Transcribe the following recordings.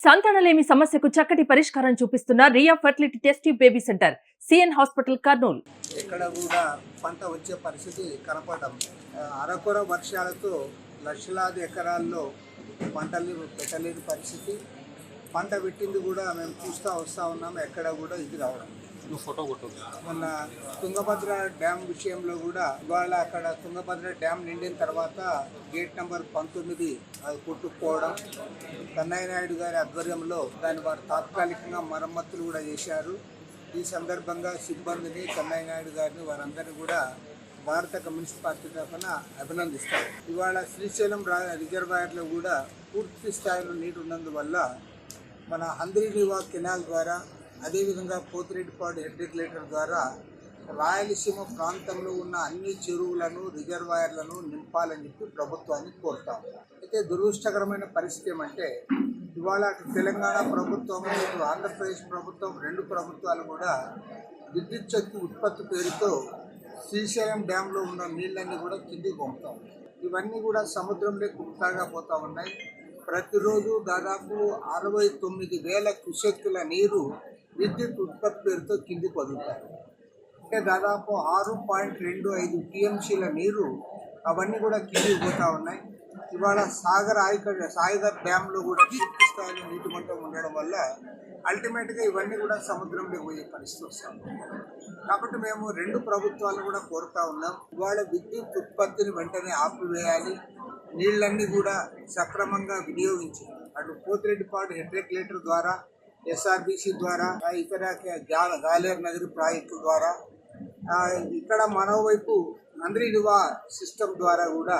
సంతానలేమి సమస్యకు చక్కటి పరిష్కారం చూపిస్తున్న Ria fertility test tube baby centre CN hospital Kurnool. ఎక్కడ కూడా పంట వచ్చే పరిస్థితి కనపడడం, అరకొర వర్షాలతో లక్షలాది ఎకరాల్లో పంటలు పెట్టలేని పరిస్థితి. పంట పెట్టింది కూడా మేము వస్తూ ఉన్నాము, ఎక్కడ కూడా ఇది రావడం. మొన్న తుంగభద్ర డ్యామ్ విషయంలో కూడా ఇవాళ అక్కడ తుంగభద్ర డ్యామ్ నిండిన తర్వాత గేట్ నెంబర్ 19 అది కొట్టుకుపోవడం, కన్నయ్య నాయుడు గారి ఆధ్వర్యంలో దాన్ని వారు తాత్కాలికంగా మరమ్మతులు కూడా చేశారు. ఈ సందర్భంగా సిబ్బందిని, కన్నయ్య నాయుడు గారిని, వారందరినీ కూడా భారత కమ్యూనిస్ట్ పార్టీ తరఫున అభినందిస్తారు. ఇవాళ శ్రీశైలం రిజర్వాయర్లో కూడా పూర్తి స్థాయిలో నీరు ఉన్నందువల్ల మన హంద్రీనివా కెనాల్ ద్వారా, అదేవిధంగా పోతిరెడ్డిపాడు హెడ్ రెగ్యులేటర్ ద్వారా రాయలసీమ ప్రాంతంలో ఉన్న అన్ని చెరువులను, రిజర్వాయర్లను నింపాలని చెప్పి ప్రభుత్వాన్ని కోరుతాం. అయితే దురదృష్టకరమైన పరిస్థితి ఏమంటే ఇవాళ తెలంగాణ ప్రభుత్వం, ఆంధ్రప్రదేశ్ ప్రభుత్వం, రెండు ప్రభుత్వాలు కూడా విద్యుత్ శక్తి ఉత్పత్తి పేరుతో శ్రీశైలం డ్యాంలో ఉన్న నీళ్ళన్నీ కూడా కిందికి పంపుతాం. ఇవన్నీ కూడా సముద్రంలో కుప్తాగా పోతూ ఉన్నాయి. ప్రతిరోజు దాదాపు 69,000 క్యూసెక్కుల నీరు విద్యుత్ ఉత్పత్తి పేరుతో కిందికి వదులుతారు. అంటే దాదాపు 6.25 టీఎంసీల నీరు అవన్నీ కూడా కిందికి పోతూ ఉన్నాయి. ఇవాళ సాగర్ డ్యాంలో కూడా పూర్తి స్థాయిలో నీటి మట్టం ఉండడం వల్ల అల్టిమేట్గా ఇవన్నీ కూడా సముద్రంలో పోయే పరిస్థితి వస్తుంది. కాబట్టి మేము రెండు ప్రభుత్వాలను కూడా కోరుతా ఉన్నాం, ఇవాళ విద్యుత్ ఉత్పత్తిని వెంటనే ఆపివేయాలి, నీళ్ళన్నీ కూడా సక్రమంగా వినియోగించి అటు పోతిరెడ్డిపాడు హెడ్ రెగ్యులేటర్ ద్వారా, ఎస్ఆర్బిసి ద్వారా, ఇతర గాలేరు నగరి ప్రాజెక్టుల ద్వారా, ఇక్కడ మరోవైపు హంద్రీనివా సిస్టమ్ ద్వారా కూడా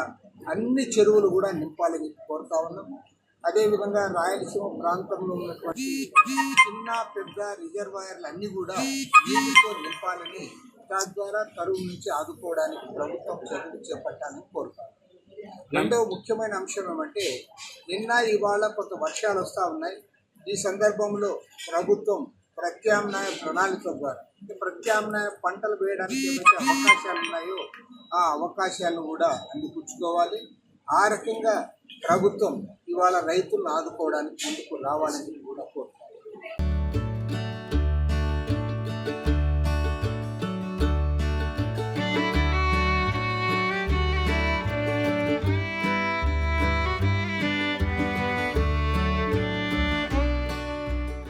అన్ని చెరువులు కూడా నింపాలని కోరుతా ఉన్నాం. అదేవిధంగా రాయలసీమ ప్రాంతంలో ఉన్నటువంటి చిన్న పెద్ద రిజర్వాయర్లు అన్నీ కూడా నీటితో నింపాలని, తద్వారా కరువు నుంచి ఆదుకోవడానికి ప్రభుత్వం చర్యలు చేపట్టాలని కోరుతాం. రెండవ ముఖ్యమైన అంశం ఏమంటే నిన్న ఇవాళ కొంత వర్షాలు వస్తూ ఉన్నాయి. ఈ సందర్భంలో ప్రభుత్వం ప్రత్యామ్నాయ ప్రణాళిక ద్వారా, ప్రత్యామ్నాయ పంటలు వేయడానికి ఏవైతే అవకాశాలు ఉన్నాయో ఆ అవకాశాలను కూడా అందిపుచ్చుకోవాలి. ఆ రకంగా ప్రభుత్వం ఇవాళ రైతులను ఆదుకోవడానికి ముందుకు రావాలని కూడా కోరుతారు.